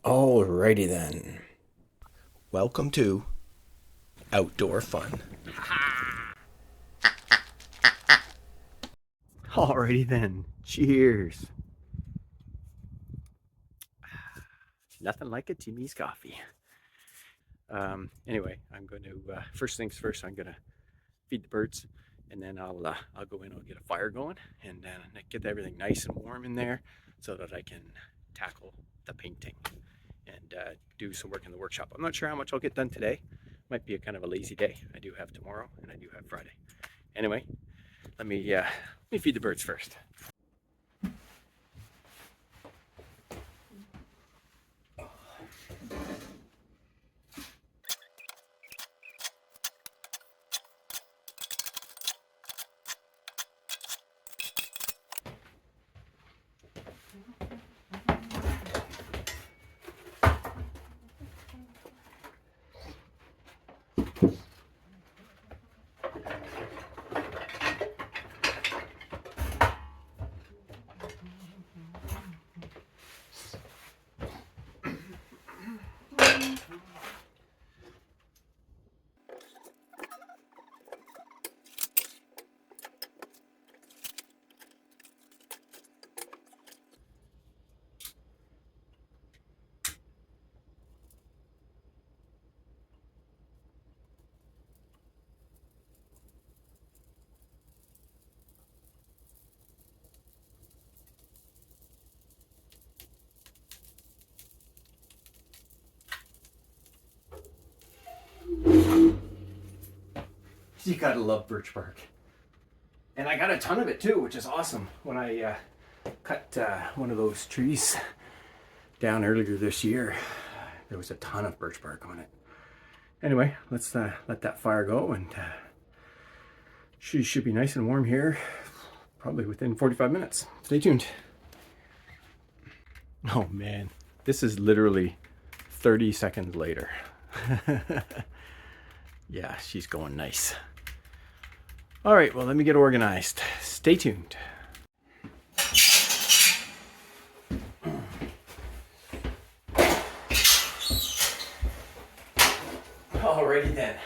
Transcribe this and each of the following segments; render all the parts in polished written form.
Alrighty then. Welcome to Outdoor Fun. Alrighty then. Cheers. Nothing like a Timmy's coffee. Anyway, I'm going to first things first. I'm going to feed the birds, and then I'll go in. I'll get a fire going, and get everything nice and warm in there, so that I can tackle the painting and do some work in the workshop. I'm not sure how much I'll get done today. Might be a kind of a lazy day. I do have tomorrow, and I do have Friday. Anyway, let me feed the birds first. You gotta love birch bark. And I got a ton of it too, which is awesome. When I cut one of those trees down earlier this year, there was a ton of birch bark on it. Anyway, let's let that fire go, and she should be nice and warm here, probably within 45 minutes. Stay tuned. Oh man, this is literally 30 seconds later. Yeah, she's going nice. All right, well, let me get organized. Stay tuned. Alrighty then.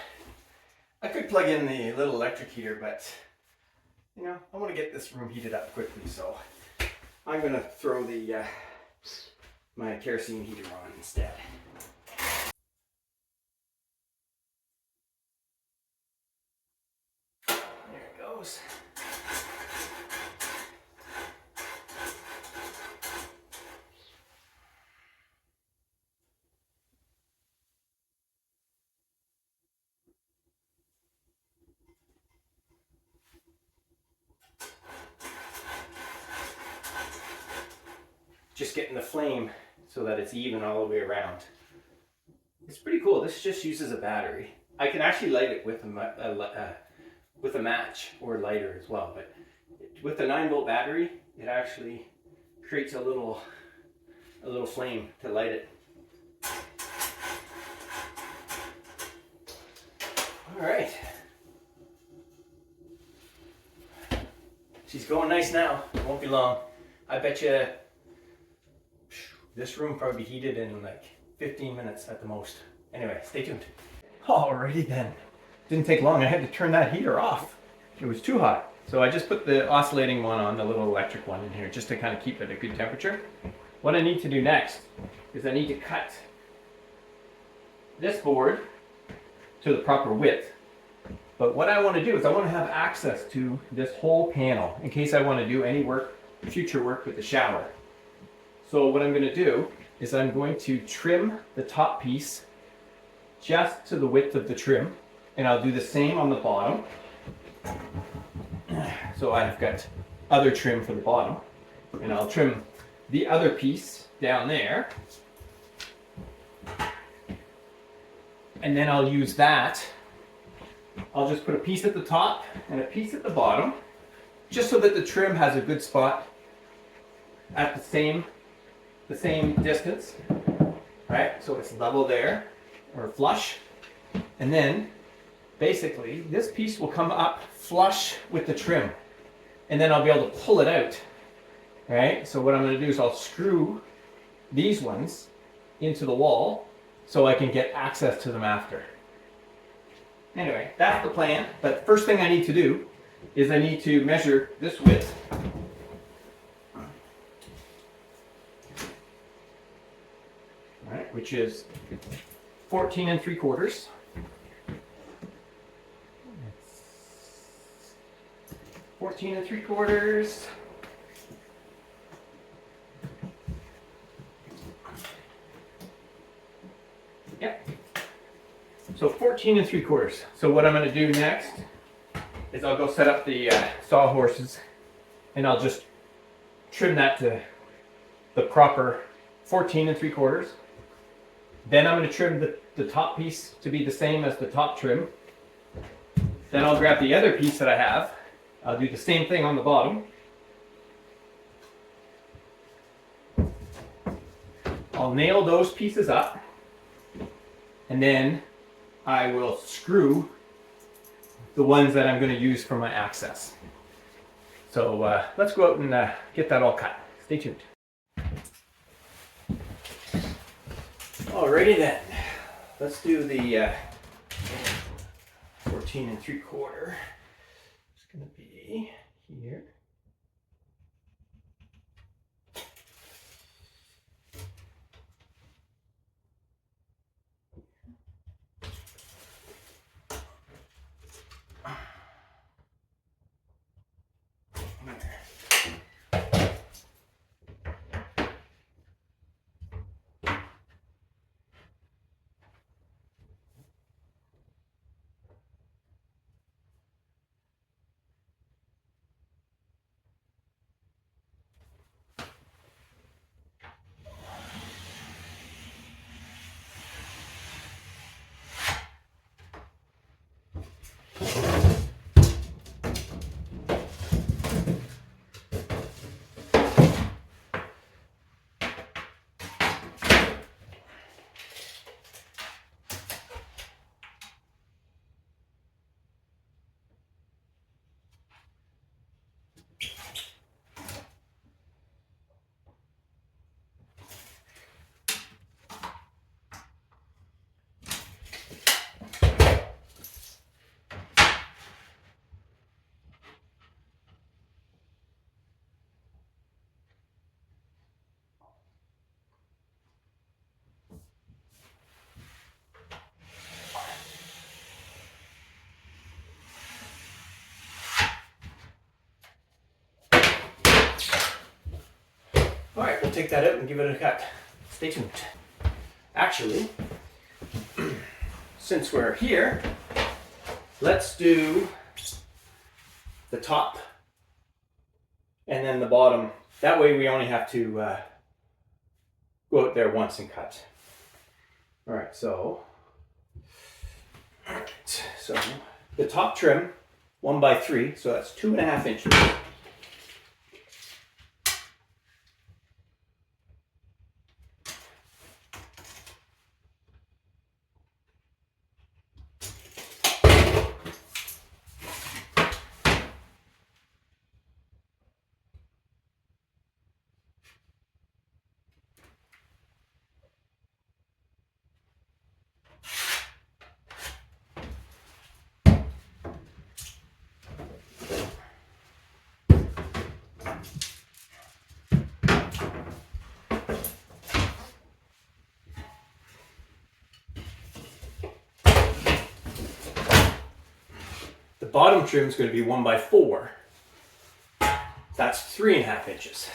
I could plug in the little electric heater, but you know, I want to get this room heated up quickly, so I'm gonna throw the my kerosene heater on instead. There it goes. Just getting the flame so that it's even all the way around. It's pretty cool. This just uses a battery. I can actually light it with a match or lighter as well, but with the 9-volt battery, it actually creates a little flame to light it. All right. She's going nice now. It won't be long. I bet you this room probably heated in like 15 minutes at the most. Anyway, stay tuned. Alrighty then. Didn't take long. I had to turn that heater off. It was too hot. So I just put the oscillating one on, the little electric one in here, just to kind of keep it at a good temperature. What I need to do next is I need to cut this board to the proper width. But what I want to do is I want to have access to this whole panel in case I want to do any work, future work with the shower. So what I'm going to do is I'm going to trim the top piece just to the width of the trim, and I'll do the same on the bottom. So I've got other trim for the bottom, and I'll trim the other piece down there, and then I'll use that. I'll just put a piece at the top and a piece at the bottom, just so that the trim has a good spot at the same distance, right? So it's level there, or flush. And then basically this piece will come up flush with the trim, and then I'll be able to pull it out, right? So what I'm going to do is I'll screw these ones into the wall so I can get access to them after. Anyway, that's the plan. But first thing I need to do is I need to measure this width. All right, which is 14 3/4. 14 3/4. Yep. So 14 3/4. So what I'm going to do next is I'll go set up the sawhorses, and I'll just trim that to the proper 14 3/4. Then I'm going to trim the top piece to be the same as the top trim. Then I'll grab the other piece that I have. I'll do the same thing on the bottom. I'll nail those pieces up, and then I will screw the ones that I'm going to use for my access. So let's go out and get that all cut. Stay tuned. Alrighty then, let's do the 14 3/4. It's going to be here. All right, we'll take that out and give it a cut. Stay tuned. Actually, since we're here, let's do the top and then the bottom. That way we only have to go out there once and cut. All right, so the top trim, 1x3, so that's 2.5 inches. The bottom trim is going to be 1x4. That's 3.5 inches.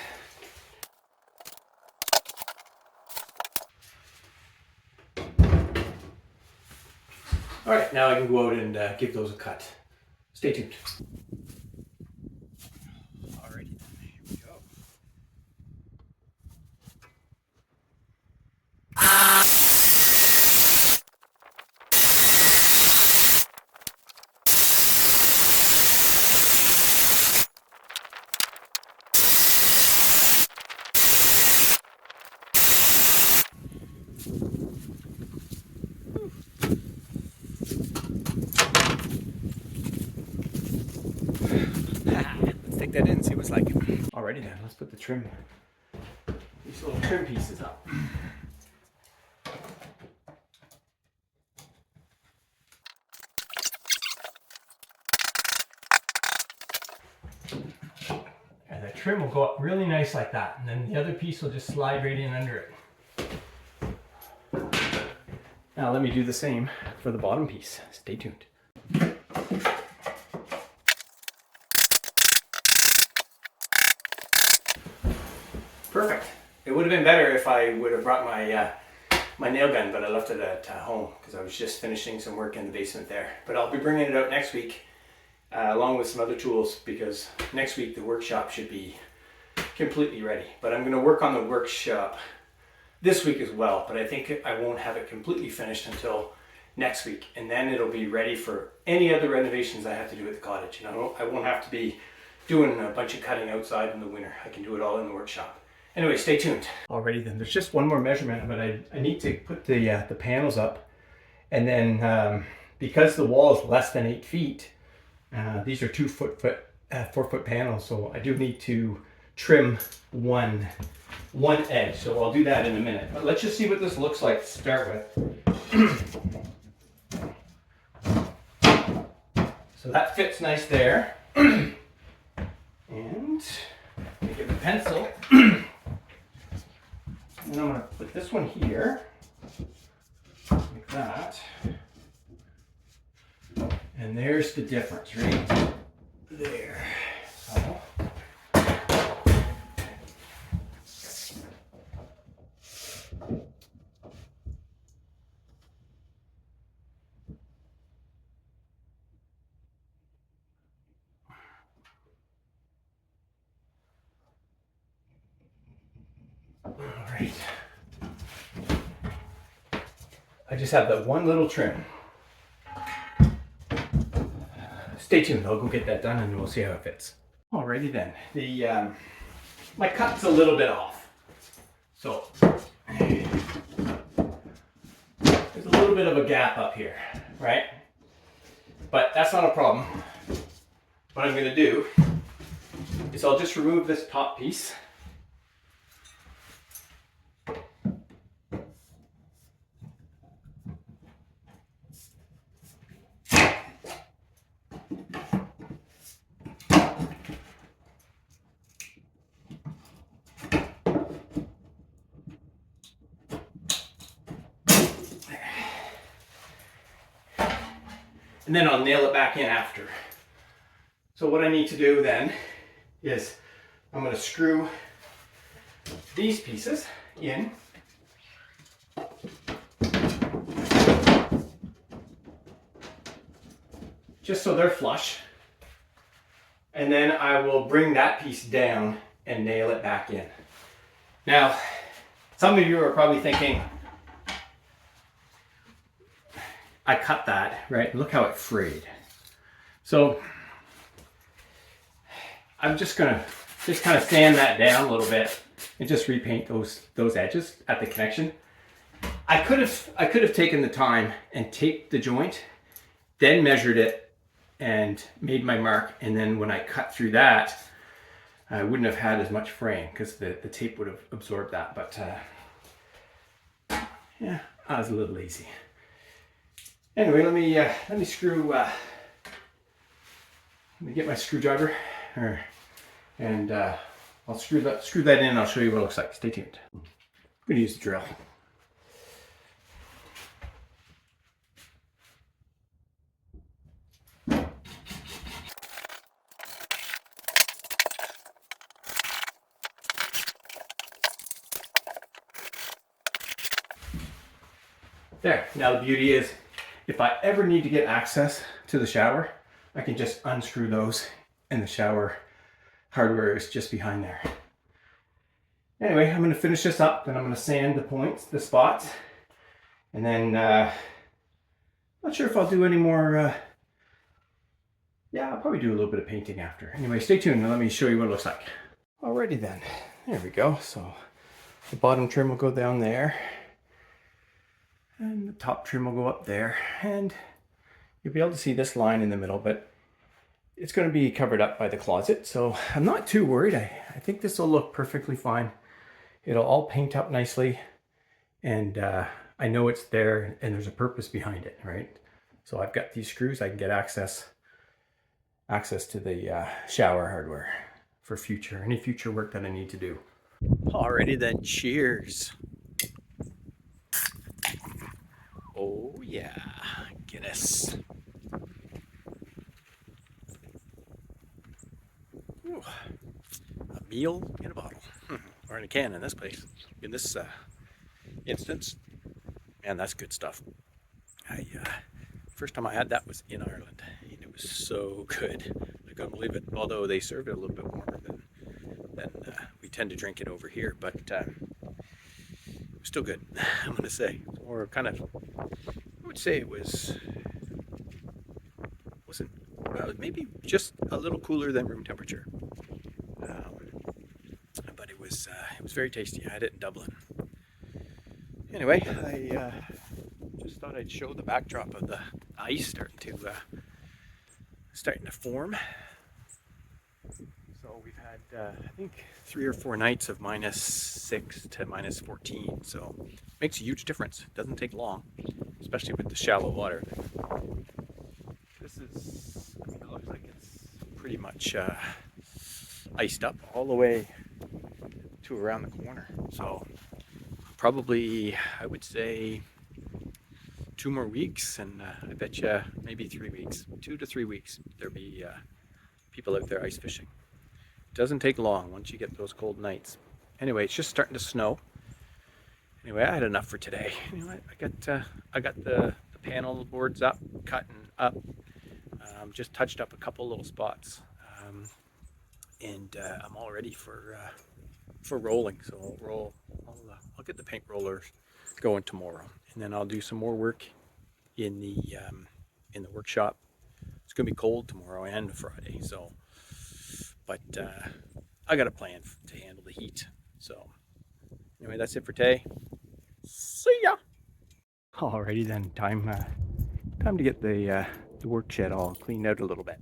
All right, now I can go out and give those a cut. Stay tuned. Alrighty then, here we go. Let's take that in and see what it's like. Alrighty then, let's put these little trim pieces up. trim will go up really nice like that. And then the other piece will just slide right in under it. Now let me do the same for the bottom piece. Stay tuned. Perfect. It would have been better if I would have brought my my nail gun, but I left it at home because I was just finishing some work in the basement there. But I'll be bringing it out next week along with some other tools, because next week the workshop should be completely ready. But I'm going to work on the workshop this week as well, but I think I won't have it completely finished until next week, and then it'll be ready for any other renovations I have to do at the cottage. You know, I won't have to be doing a bunch of cutting outside in the winter. I can do it all in the workshop. Anyway, stay tuned. Alrighty then, there's just one more measurement, but I need to put the panels up, and then because the wall is less than 8 feet, these are 4 foot panels, so I do need to trim one edge. So I'll do that in a minute. But let's just see what this looks like to start with. So that fits nice there. And let me get the pencil. And I'm going to put this one here, like that. And there's the difference, right there. So, all right. I just have that one little trim. Stay tuned, I'll go get that done and we'll see how it fits. Alrighty then, my cut's a little bit off. So, there's a little bit of a gap up here, right? But that's not a problem. What I'm gonna do is I'll just remove this top piece. And then I'll nail it back in after. So what I need to do then is I'm going to screw these pieces in. Just so they're flush. And then I will bring that piece down and nail it back in. Now, some of you are probably thinking, I cut that, right? Look how it frayed. So I'm just gonna kind of sand that down a little bit and just repaint those edges at the connection. I could have taken the time and taped the joint, then measured it and made my mark, and then when I cut through that, I wouldn't have had as much fraying because the tape would have absorbed that. But yeah, I was a little lazy. Anyway, let me screw. Let me get my screwdriver, and I'll screw that in. And I'll show you what it looks like. Stay tuned. I'm gonna use the drill. There. Now the beauty is, if I ever need to get access to the shower, I can just unscrew those and the shower hardware is just behind there. Anyway, I'm going to finish this up, then I'm going to sand the points, the spots, and then not sure if I'll do any more, yeah, I'll probably do a little bit of painting after. Anyway, stay tuned and let me show you what it looks like. Alrighty then, there we go. So the bottom trim will go down there. And the top trim will go up there, and you'll be able to see this line in the middle, but it's going to be covered up by the closet, so I'm not too worried. I think this will look perfectly fine. It'll all paint up nicely, and I know it's there, and there's a purpose behind it, right? So I've got these screws. I can get access to the shower hardware for any future work that I need to do. Alrighty then, cheers. Oh yeah, Guinness. Ooh, a meal in a bottle, or in a can in this place, in this instance. Man, that's good stuff. First time I had that was in Ireland, and it was so good. I couldn't believe it. Although they serve it a little bit warmer than we tend to drink it over here, but it was still good. I'm gonna say, or kind of, I would say it wasn't well, maybe just a little cooler than room temperature, but it was very tasty. I had it in Dublin. Anyway, I just thought I'd show the backdrop of the ice starting to form. So we've had I think 3 or 4 nights of -6 to -14. So it makes a huge difference. It doesn't take long, especially with the shallow water. This is, I mean, it looks like it's pretty much iced up all the way to around the corner. So probably, I would say, 2 more weeks, and I bet you maybe 3 weeks, 2 to 3 weeks, there'll be people out there ice fishing. It doesn't take long once you get those cold nights. Anyway, it's just starting to snow. Anyway, I had enough for today. You know, I got the panel boards up, cutting up, just touched up a couple little spots, and I'm all ready for rolling. So I'll get the paint rollers going tomorrow, and then I'll do some more work in the workshop. It's gonna be cold tomorrow and Friday, so but I got a plan to handle the heat. So anyway, that's it for today. See ya. Alrighty then, time to get the work shed all cleaned out a little bit.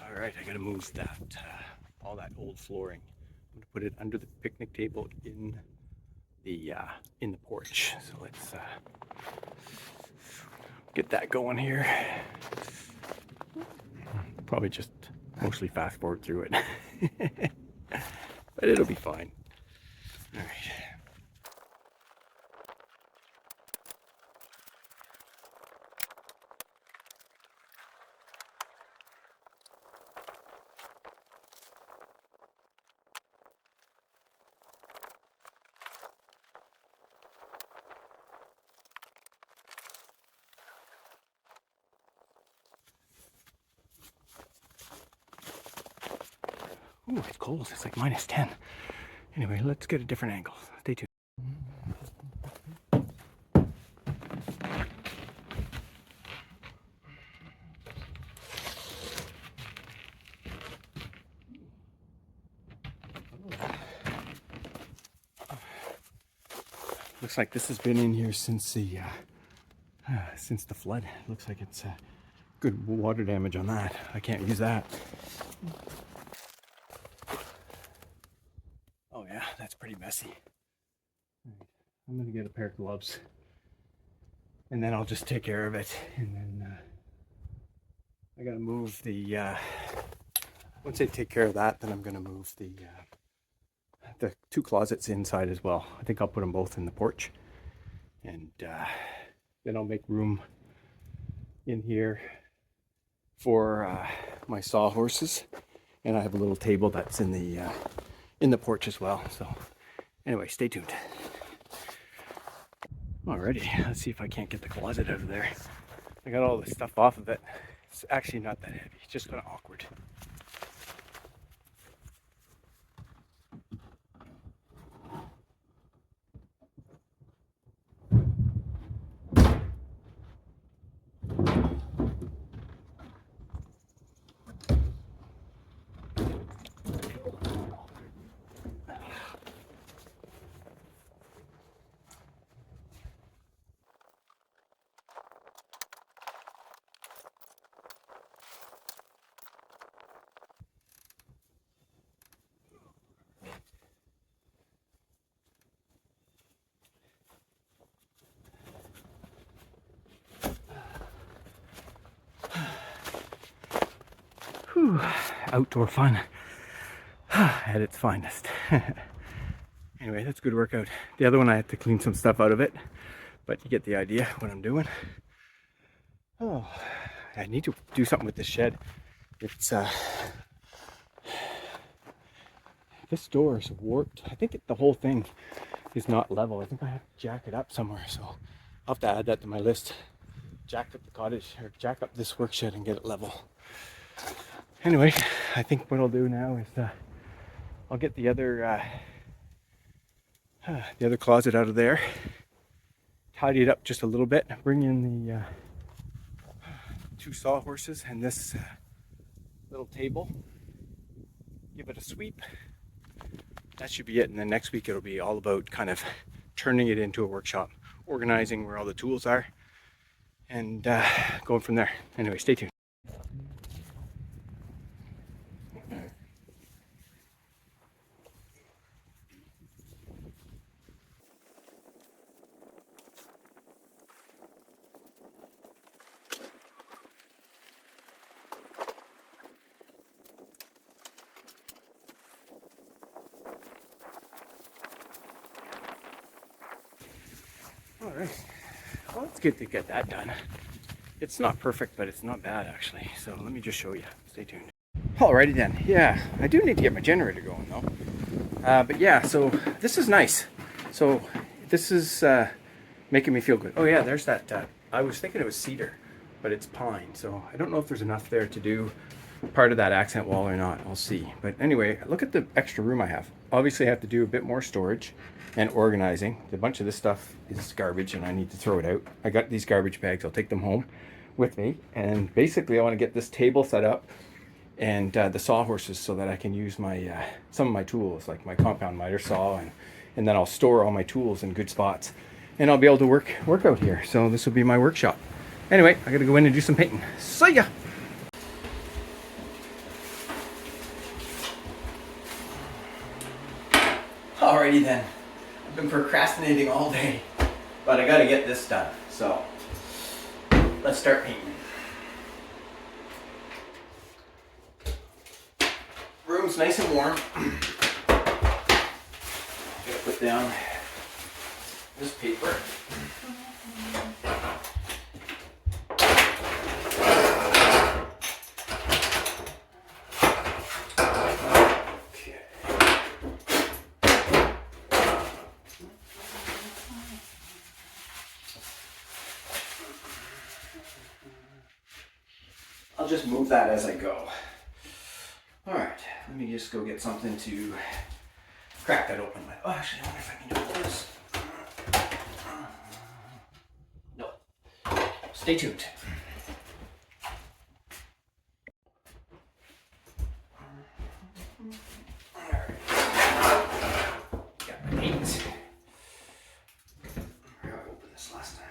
Alright, I gotta move that all that old flooring. I'm gonna put it under the picnic table in the porch. So let's get that going here. Probably just mostly fast forward through it. But it'll be fine. Alright. Ooh, it's cold. It's like -10. Anyway, let's get a different angle. Stay tuned. Looks like this has been in here since the flood. Looks like it's good water damage on that. I can't use that. Oh yeah, that's pretty messy. Right. I'm gonna get a pair of gloves, and then I'll just take care of it. And then I gotta move the. Once I take care of that, then I'm gonna move the 2 closets inside as well. I think I'll put them both in the porch, and then I'll make room in here for my sawhorses, and I have a little table that's in the porch as well. So anyway, stay tuned. Alrighty, let's see if I can't get the closet out of there. I got all the stuff off of it. It's actually not that heavy, it's just kind of awkward. Whew. Outdoor fun at its finest. Anyway, that's a good workout. The other one I had to clean some stuff out of it, but you get the idea what I'm doing. Oh, I need to do something with this shed. It's this door is warped. I think the whole thing is not level. I think I have to jack it up somewhere, so I'll have to add that to my list. Jack up the cottage, or jack up this work shed and get it level. Anyway, I think what I'll do now is I'll get the other closet out of there, tidy it up just a little bit, bring in the 2 sawhorses and this little table, give it a sweep. That should be it, and then next week it'll be all about kind of turning it into a workshop, organizing where all the tools are, and going from there. Anyway, stay tuned. All right, well, it's good to get that done. It's not perfect, but it's not bad actually. So let me just show you. Stay tuned. Alrighty then. Yeah, I do need to get my generator going though. But yeah, so this is nice. So this is making me feel good. Oh yeah, there's that. I was thinking it was cedar, but it's pine. So I don't know if there's enough there to do part of that accent wall or not. I'll see. But anyway, look at the extra room I have. Obviously I have to do a bit more storage and organizing. A bunch of this stuff is garbage and I need to throw it out. I got these garbage bags. I'll take them home with me, and basically I want to get this table set up and the sawhorses so that I can use my some of my tools, like my compound miter saw, and then I'll store all my tools in good spots, and I'll be able to work out here. So this will be my workshop. Anyway, I gotta go in and do some painting. See ya. Alrighty then. I've been procrastinating all day, but I gotta get this done. So let's start painting. Room's nice and warm. Gotta put down this paper. I'll just move that as I go. All right, let me just go get something to crack that open with. Oh, actually, I wonder if I can do this. No. Stay tuned. All right. Got my paint. I opened this last time.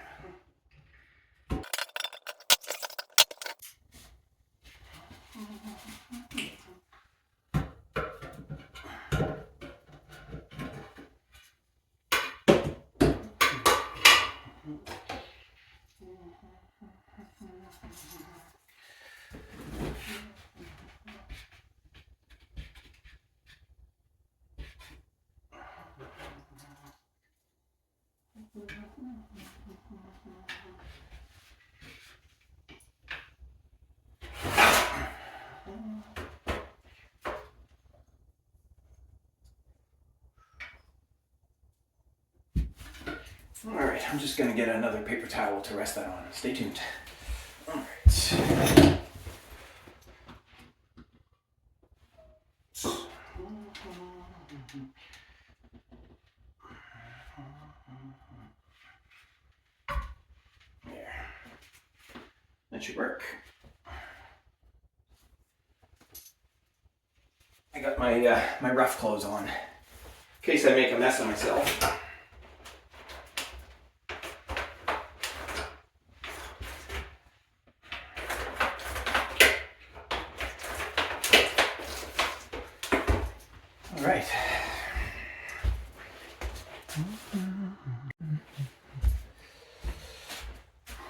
All right, I'm just gonna get another paper towel to rest that on. Stay tuned. All right. There. That should work. I got my my rough clothes on in case I make a mess of myself. All right.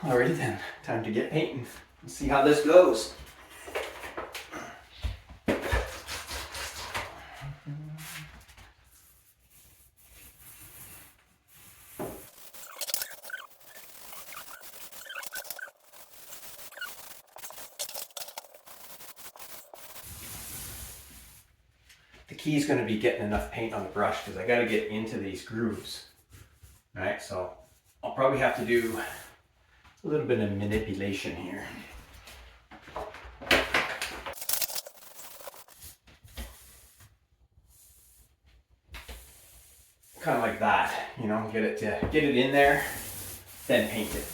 Alrighty then, time to get painting. Let's see how this goes. key is going to be getting enough paint on the brush because I got to get into these grooves. All right, so I'll probably have to do a little bit of manipulation here. Kind of like that, you know, get it in there, then paint it.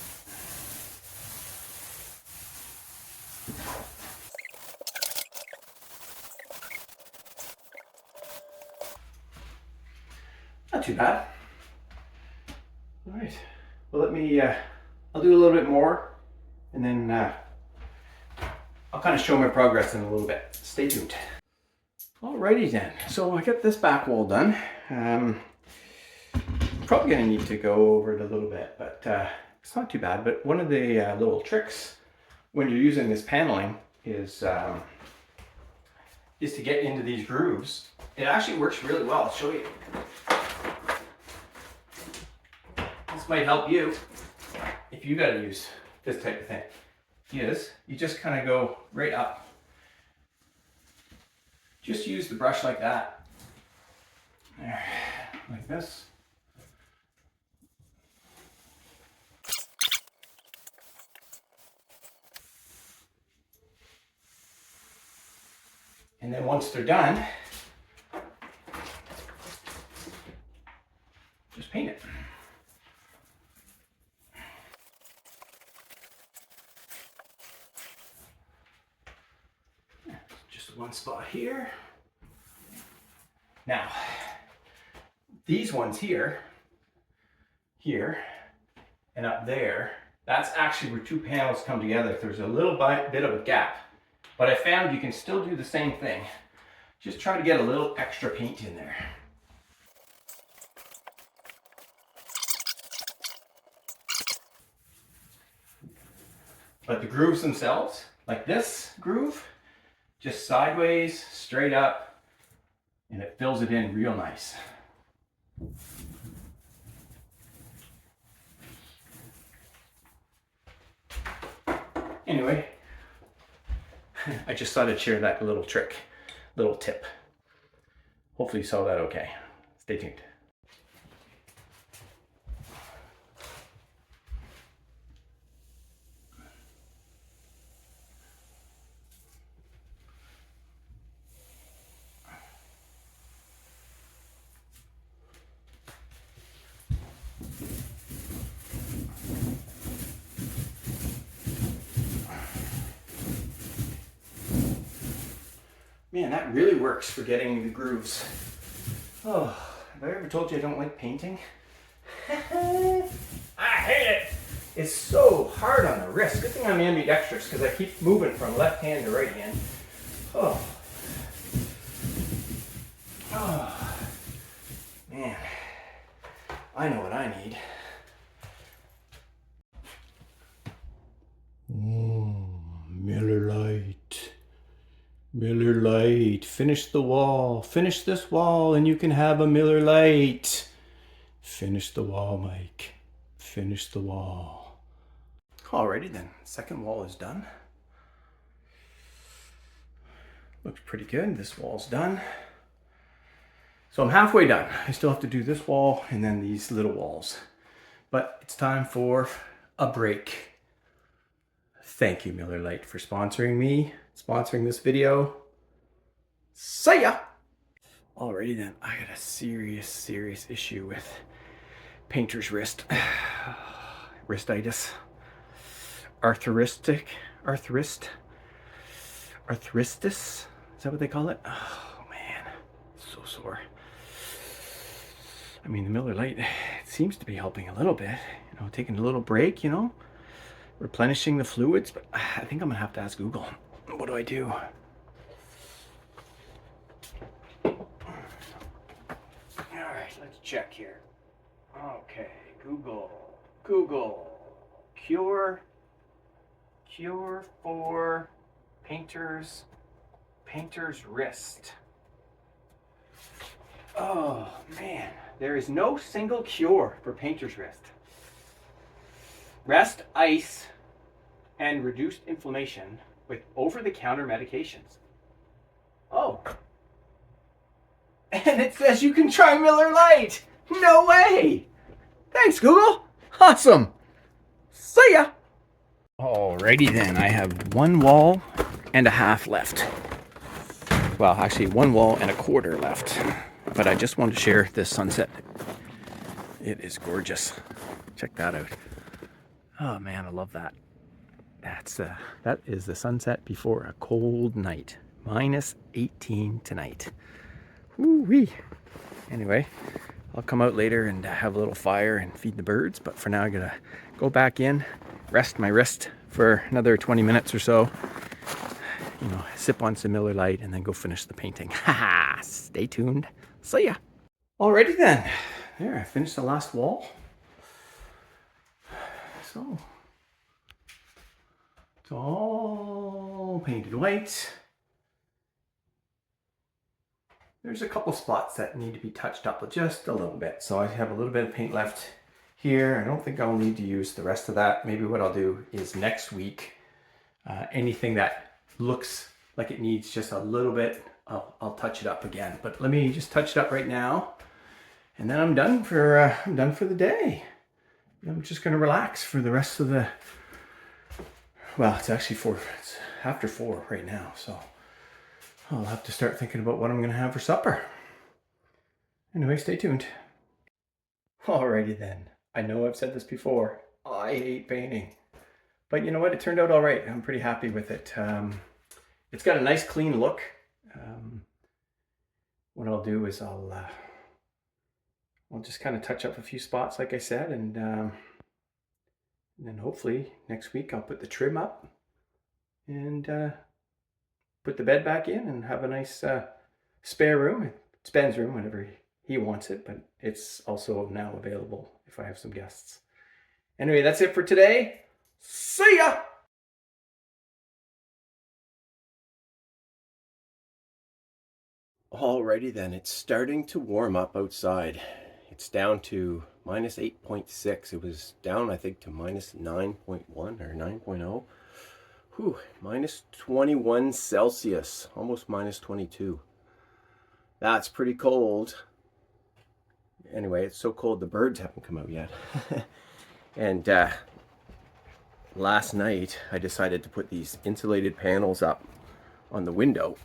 Not too bad. All right. Well, let me. I'll do a little bit more, and then I'll kind of show my progress in a little bit. Stay tuned. Alrighty then. So I got this back wall done. Probably gonna need to go over it a little bit, but it's not too bad. But one of the little tricks when you're using this paneling is to get into these grooves. It actually works really well. I'll show you. This might help you if you gotta use this type of thing. You just kind of go right up. Just use the brush like that. There, like this. And then once they're done, just paint it. Just one spot here. Now, these ones here, and up there, that's actually where two panels come together. There's a little bit of a gap. But I found you can still do the same thing. Just try to get a little extra paint in there. But the grooves themselves, like this groove, just sideways, straight up, and it fills it in real nice. Anyway, I just thought I'd share that little trick, little tip. Hopefully you saw that okay. Stay tuned. Man, that really works for getting the grooves. Oh, have I ever told you I don't like painting? I hate it! It's so hard on the wrist. Good thing I'm ambidextrous because I keep moving from left hand to right hand. Oh. Oh. Man, I know what I need. Miller Lite. Miller Lite. Finish the wall. Finish this wall and you can have a Miller Lite. Finish the wall, Mike. Finish the wall. Alrighty then. Second wall is done. Looks pretty good. This wall's done. So I'm halfway done. I still have to do this wall and then these little walls. But it's time for a break. Thank you, Miller Lite, for sponsoring me, sponsoring this video. See ya! Alrighty then, I got a serious issue with painter's wrist. Wristitis. Arthritis? Is that what they call it? Oh man, so sore. I mean, the Miller Lite, it seems to be helping a little bit. You know, taking a little break, you know, replenishing the fluids, but I think I'm gonna have to ask Google. What do I do? Alright, let's check here. Okay, Google. Cure for painter's wrist. Oh man, there is no single cure for painter's wrist. Rest, ice, and reduced inflammation with over-the-counter medications. Oh. And it says you can try Miller Lite. No way. Thanks, Google. Awesome. See ya. Alrighty then, I have 1 wall and a half left. Well, actually 1 wall and a quarter left. But I just wanted to share this sunset. It is gorgeous. Check that out. Oh man, I love that. That is the sunset before a cold night. Minus 18 tonight. Woo-wee. Anyway, I'll come out later and have a little fire and feed the birds. But for now, I gotta go back in, rest my wrist for another 20 minutes or so. You know, sip on some Miller Lite and then go finish the painting. Haha, stay tuned. See ya. Alrighty then. There, I finished the last wall. So, it's all painted white. There's a couple spots that need to be touched up just a little bit. So I have a little bit of paint left here. I don't think I'll need to use the rest of that. Maybe what I'll do is next week, anything that looks like it needs just a little bit, I'll touch it up again. But let me just touch it up right now. And then I'm done for the day. I'm just gonna relax for the rest of the, well, it's actually it's after 4 right now. So I'll have to start thinking about what I'm going to have for supper. Anyway, stay tuned. Alrighty then. I know I've said this before. I hate painting. But you know what? It turned out all right. I'm pretty happy with it. It's got a nice clean look. What I'll do is I'll just kind of touch up a few spots like I said. And then hopefully next week I'll put the trim up. And put the bed back in and have a nice spare room. It's Ben's room whenever he wants it, but it's also now available if I have some guests. Anyway, that's it for today. See ya! Alrighty then, it's starting to warm up outside. It's down to minus 8.6. It was down, I think, to minus 9.1 or 9.0. Whew, minus 21 Celsius, almost minus 22. That's pretty cold. Anyway, it's so cold the birds haven't come out yet. And last night I decided to put these insulated panels up on the window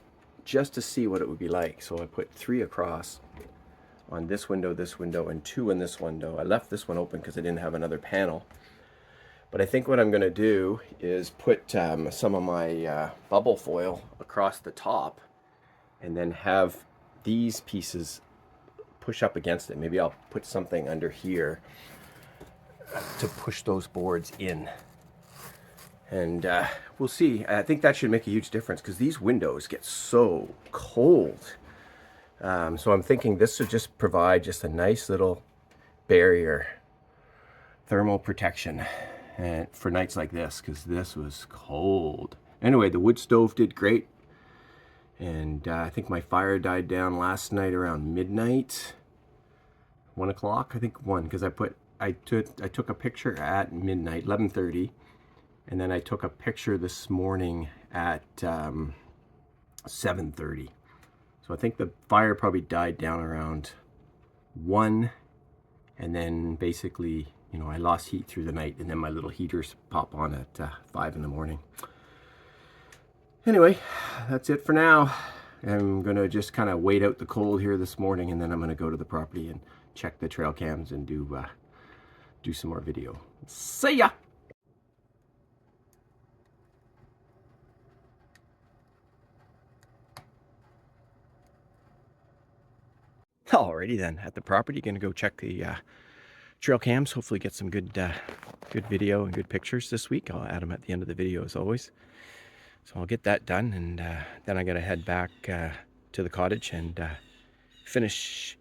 just to see what it would be like. So I put 3 across on this window, and 2 in this window. I left this one open because I didn't have another panel. But I think what I'm going to do is put some of my bubble foil across the top and then have these pieces push up against it. Maybe I'll put something under here to push those boards in. And we'll see. I think that should make a huge difference because these windows get so cold. So I'm thinking this should just provide just a nice little barrier, thermal protection. And for nights like this, because this was cold. Anyway, the wood stove did great. And I think my fire died down last night around midnight. 1 o'clock, I think 1, because I took a picture at midnight, 11:30. And then I took a picture this morning at 7:30. So I think the fire probably died down around 1. And then basically, you know, I lost heat through the night, and then my little heaters pop on at 5 in the morning. Anyway, that's it for now. I'm gonna just kind of wait out the cold here this morning, and then I'm gonna go to the property and check the trail cams and do some more video. See ya! Alrighty then, at the property, gonna go check the trail cams, hopefully get some good video and good pictures this week. I'll add them at the end of the video as always. So I'll get that done, and then I gotta head back to the cottage and finish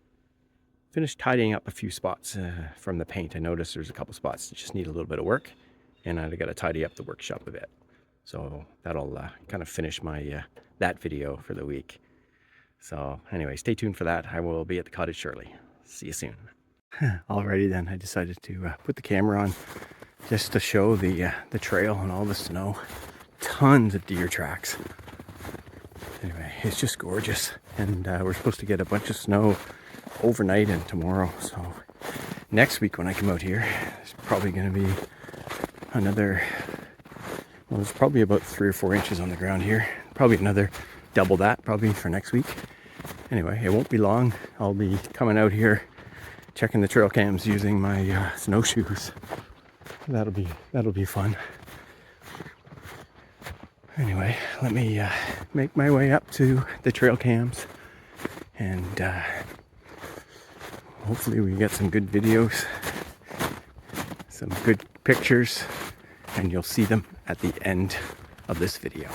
tidying up a few spots from the paint. I noticed there's a couple spots that just need a little bit of work, and I gotta tidy up the workshop a bit. So that'll kind of finish my that video for the week. So anyway, stay tuned for that. I will be at the cottage shortly. See you soon. Alrighty then, I decided to put the camera on just to show the trail and all the snow. Tons of deer tracks. Anyway, it's just gorgeous. And we're supposed to get a bunch of snow overnight and tomorrow. So next week when I come out here, it's probably going to be another, well, there's probably about 3 or 4 inches on the ground here. Probably another double that probably for next week. Anyway, it won't be long. I'll be coming out here checking the trail cams using my snowshoes. That'll be fun. Anyway, let me make my way up to the trail cams, and hopefully we get some good videos, some good pictures, and you'll see them at the end of this video.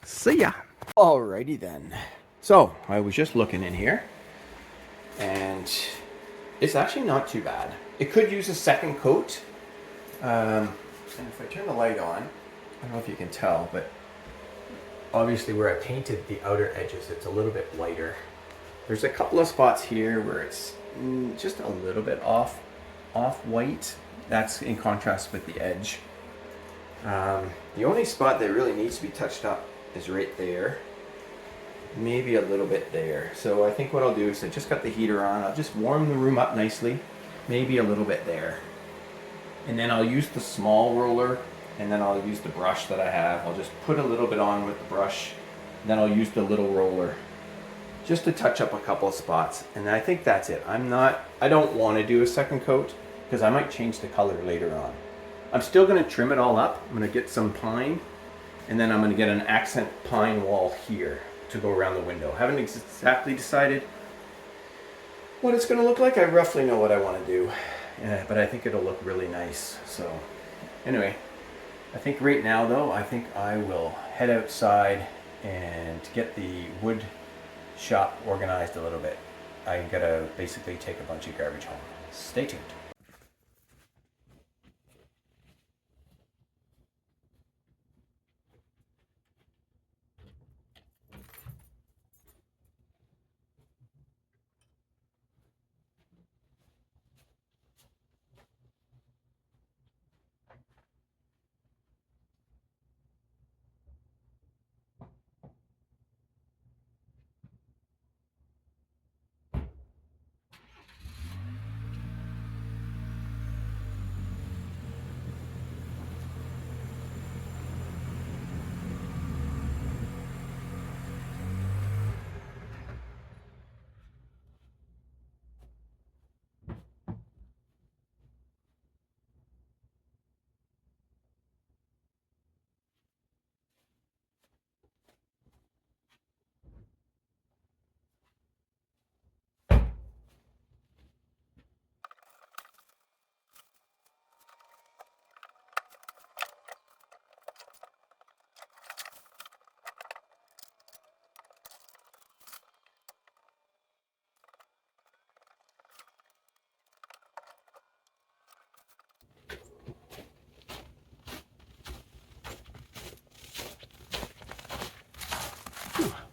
See ya! Alrighty then. So, I was just looking in here, and it's actually not too bad. It could use a second coat. And if I turn the light on, I don't know if you can tell, but obviously where I painted the outer edges, it's a little bit lighter. There's a couple of spots here where it's just a little bit off white. That's in contrast with the edge. The only spot that really needs to be touched up is right there. Maybe a little bit there. So I think what I'll do is I just got the heater on. I'll just warm the room up nicely. Maybe a little bit there. And then I'll use the small roller, and then I'll use the brush that I have. I'll just put a little bit on with the brush, and then I'll use the little roller just to touch up a couple of spots. And I think that's it. I don't want to do a second coat because I might change the color later on. I'm still going to trim it all up. I'm going to get some pine, and then I'm going to get an accent pine wall here to go around the window. Haven't exactly decided what it's going to look like. I roughly know what I want to do. Yeah, but I think it'll look really nice. So anyway, I think right now though, I think I will head outside and get the wood shop organized a little bit. I gotta basically take a bunch of garbage home. Stay tuned.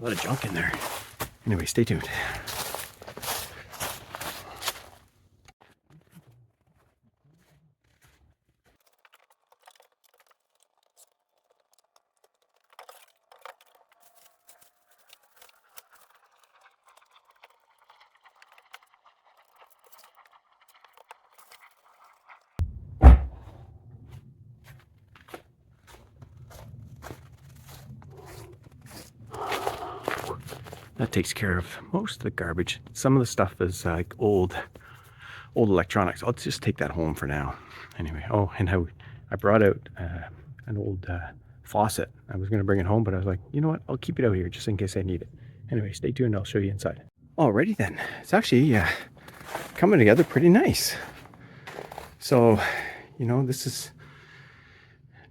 A lot of junk in there. Anyway, stay tuned. That takes care of most of the garbage. Some of the stuff is like old electronics. I'll just take that home for now. Anyway, oh, and I brought out an old faucet. I was going to bring it home, but I was like, you know what? I'll keep it out here just in case I need it. Anyway, stay tuned. I'll show you inside. Alrighty then. It's actually coming together pretty nice. So, you know, this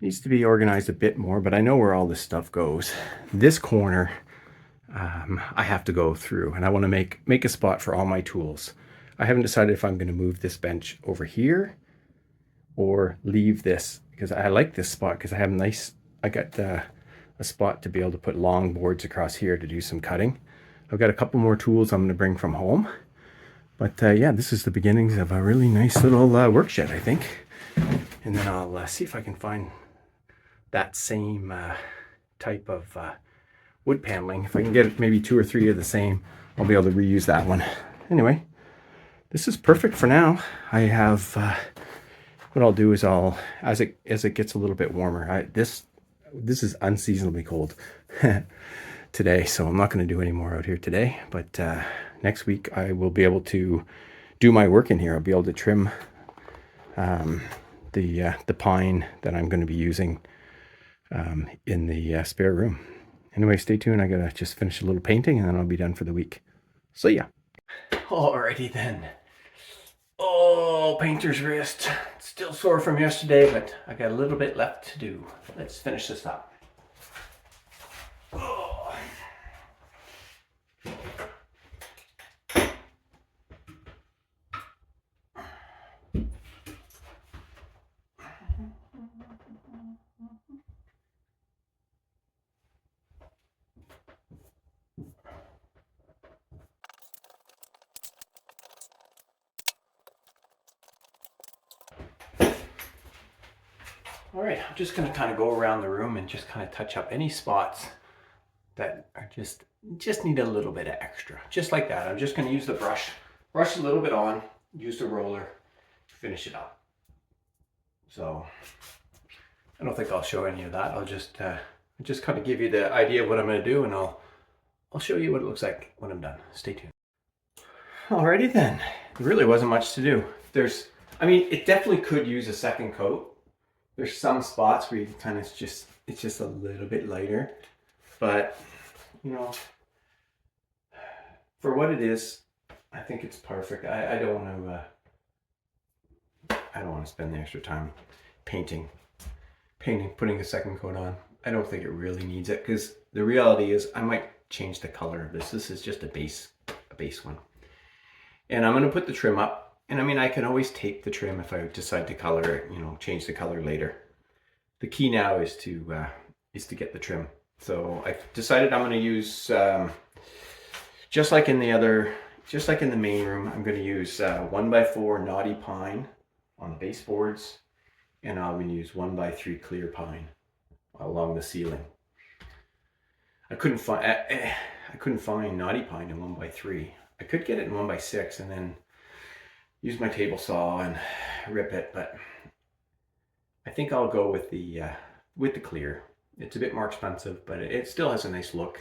needs to be organized a bit more, but I know where all this stuff goes. This corner, I have to go through, and I want to make a spot for all my tools. I haven't decided if I'm going to move this bench over here or leave this, because I like this spot because I got a spot to be able to put long boards across here to do some cutting. I've got a couple more tools I'm going to bring from home, but yeah, this is the beginnings of a really nice little work shed, I think. And then I'll see if I can find that same type of wood paneling. If I can get maybe 2 or 3 of the same, I'll be able to reuse that one. Anyway, this is perfect for now. I have, what I'll do is as it gets a little bit warmer, this is unseasonably cold today, so I'm not going to do any more out here today, but next week I will be able to do my work in here. I'll be able to trim the pine that I'm going to be using in the spare room. Anyway, stay tuned. I gotta just finish a little painting and then I'll be done for the week. See ya. Alrighty then. Oh, painter's wrist. Still sore from yesterday, but I got a little bit left to do. Let's finish this up. Oh. All right, I'm just gonna kind of go around the room and just kind of touch up any spots that are just need a little bit of extra. Just like that. I'm just gonna use the brush a little bit on, use the roller, finish it up. So I don't think I'll show any of that. I'll just kind of give you the idea of what I'm gonna do, and I'll show you what it looks like when I'm done. Stay tuned. Alrighty then. There really wasn't much to do. I mean, it definitely could use a second coat. There's some spots where you can kind of it's just a little bit lighter, but you know, for what it is, I think it's perfect. I don't want to spend the extra time painting, putting a second coat on. I don't think it really needs it, because the reality is I might change the color of this. This is just a base one, and I'm going to put the trim up. And I mean, I can always take the trim if I decide to color it, you know, change the color later. The key now is to get the trim. So I've decided I'm going to use, just like in the main room, I'm going to use 1x4 knotty pine on the baseboards, and I'm going to use 1x3 clear pine along the ceiling. I couldn't find knotty pine in 1x3. I could get it in 1x6 and then use my table saw and rip it, but I think I'll go with the clear. It's a bit more expensive, but it still has a nice look.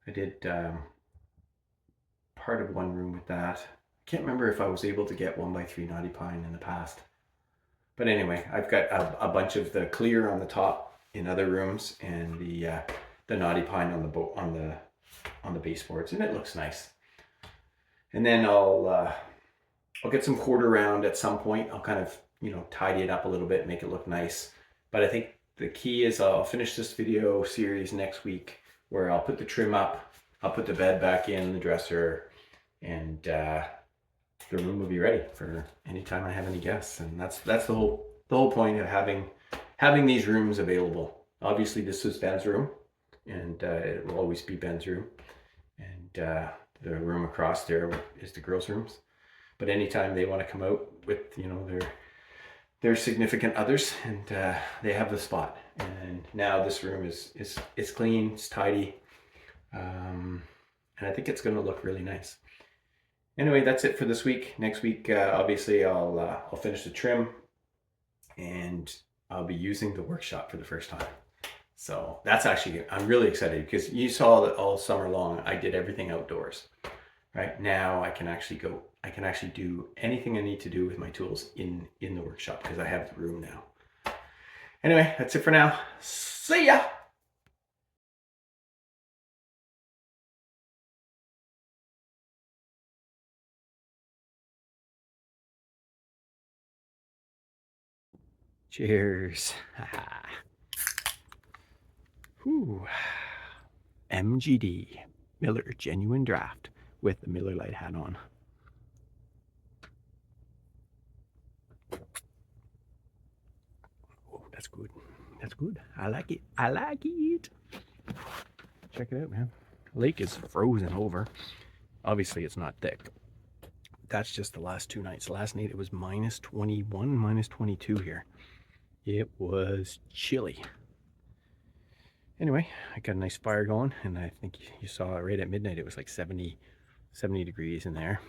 I did part of one room with that. I can't remember if I was able to get 1x3 knotty pine in the past, but anyway, I've got a bunch of the clear on the top in other rooms, and the knotty pine on the baseboards, and it looks nice. And then I'll get some quarter round at some point. I'll kind of, you know, tidy it up a little bit, make it look nice. But I think the key is I'll finish this video series next week, where I'll put the trim up, I'll put the bed back in the dresser, and the room will be ready for anytime I have any guests. And that's the whole point of having these rooms available. Obviously, this is Ben's room, and it will always be Ben's room. And the room across there is the girls' rooms. But anytime they want to come out with, you know, their significant others, and they have the spot. And now this room is clean, it's tidy, and I think it's going to look really nice. Anyway, that's it for this week. Next week, obviously, I'll finish the trim, and I'll be using the workshop for the first time. So that's actually, I'm really excited, because you saw that all summer long I did everything outdoors. Right now I can actually do anything I need to do with my tools in the workshop, because I have the room now. Anyway, that's it for now. See ya! Cheers. Whew. MGD, Miller Genuine Draft, with the Miller Lite hat on. Oh, that's good. That's good. I like it. I like it. Check it out, man. Lake is frozen over. Obviously, it's not thick. That's just the last 2 nights. Last night it was minus 21, minus 22 here. It was chilly. Anyway, I got a nice fire going, and I think you saw right at midnight it was like 70 degrees in there.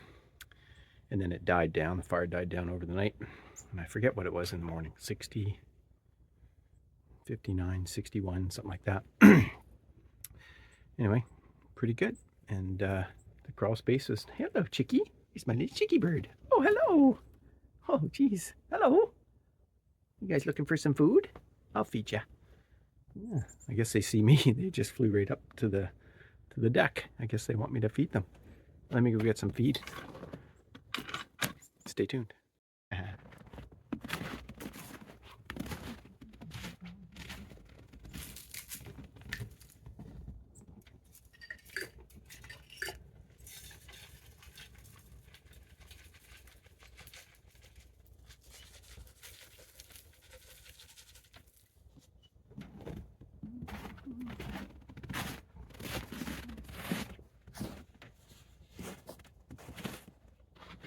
And then it died down. The fire died down over the night. And I forget what it was in the morning. 60, 59, 61, something like that. Anyway, pretty good. And the crawl space is, hello, chickie. It's my little chickie bird. Oh, hello. Oh, geez. Hello. You guys looking for some food? I'll feed you. Yeah, I guess they see me. They just flew right up to the deck. I guess they want me to feed them. Let me go get some feed. Stay tuned.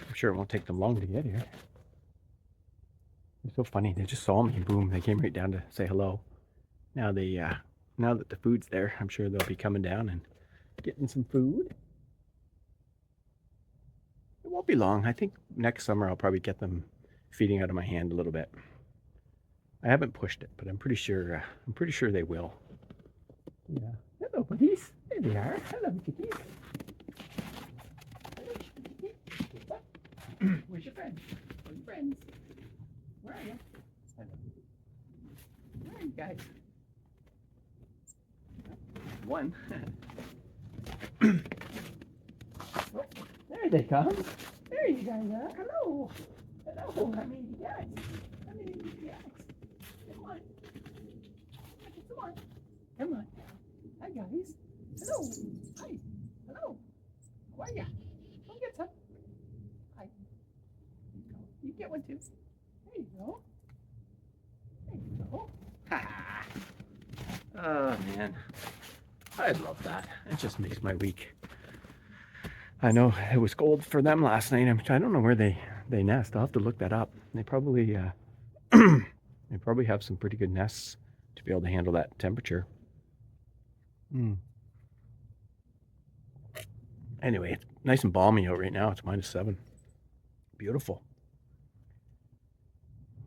I'm sure it won't take them long to get here. It's so funny. They just saw me. Boom. They came right down to say hello. Now now that the food's there, I'm sure they'll be coming down and getting some food. It won't be long. I think next summer I'll probably get them feeding out of my hand a little bit. I haven't pushed it, but I'm pretty sure they will. Yeah. Hello, buddies. There they are. Hello, chickies. Where's your friends? Where's your friends? Where are you? Where are you guys? One. Oh, there they come. There you guys are. Hello. Hello. I mean, yes. I mean, yes. Come on. Come on. Come on. Hi, guys. Hello. Hi. Hello. How are ya? Come get some. Hi. There you go. You get one too. There you go. There you go. Ha. Oh, man. I love that. It just makes my week. I know it was cold for them last night. I don't know where they nest. I'll have to look that up. They probably they probably have some pretty good nests to be able to handle that temperature. Anyway, it's nice and balmy out right now. It's -7. Beautiful.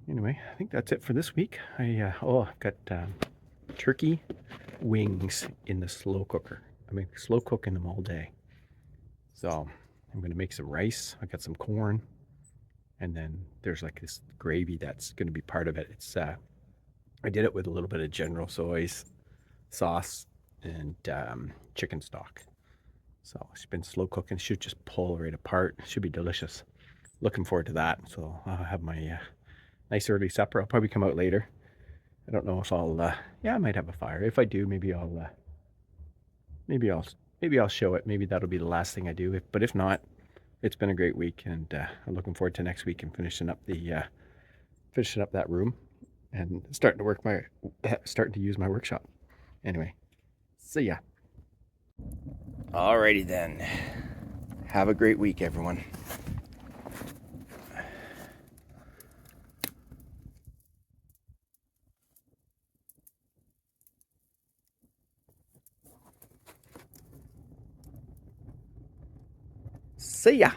Anyway, I think that's it for this week. I've got turkey wings in the slow cooker. I mean, slow cooking them all day. So I'm going to make some rice. I got some corn, and then there's like this gravy that's going to be part of it. It's I did it with a little bit of General Tso's sauce and chicken stock. So it's been slow cooking. Should just pull right apart. Should be delicious. Looking forward to that. So I'll have my nice early supper. I'll probably come out later. I don't know if I'll. Yeah, I might have a fire. If I do, maybe I'll show it. Maybe that'll be the last thing I do. But if not, it's been a great week, and I'm looking forward to next week and finishing up that room and starting to use my workshop. Anyway, see ya. Alrighty then. Have a great week, everyone. See ya.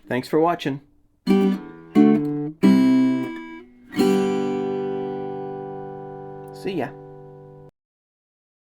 Thanks for watching. See ya.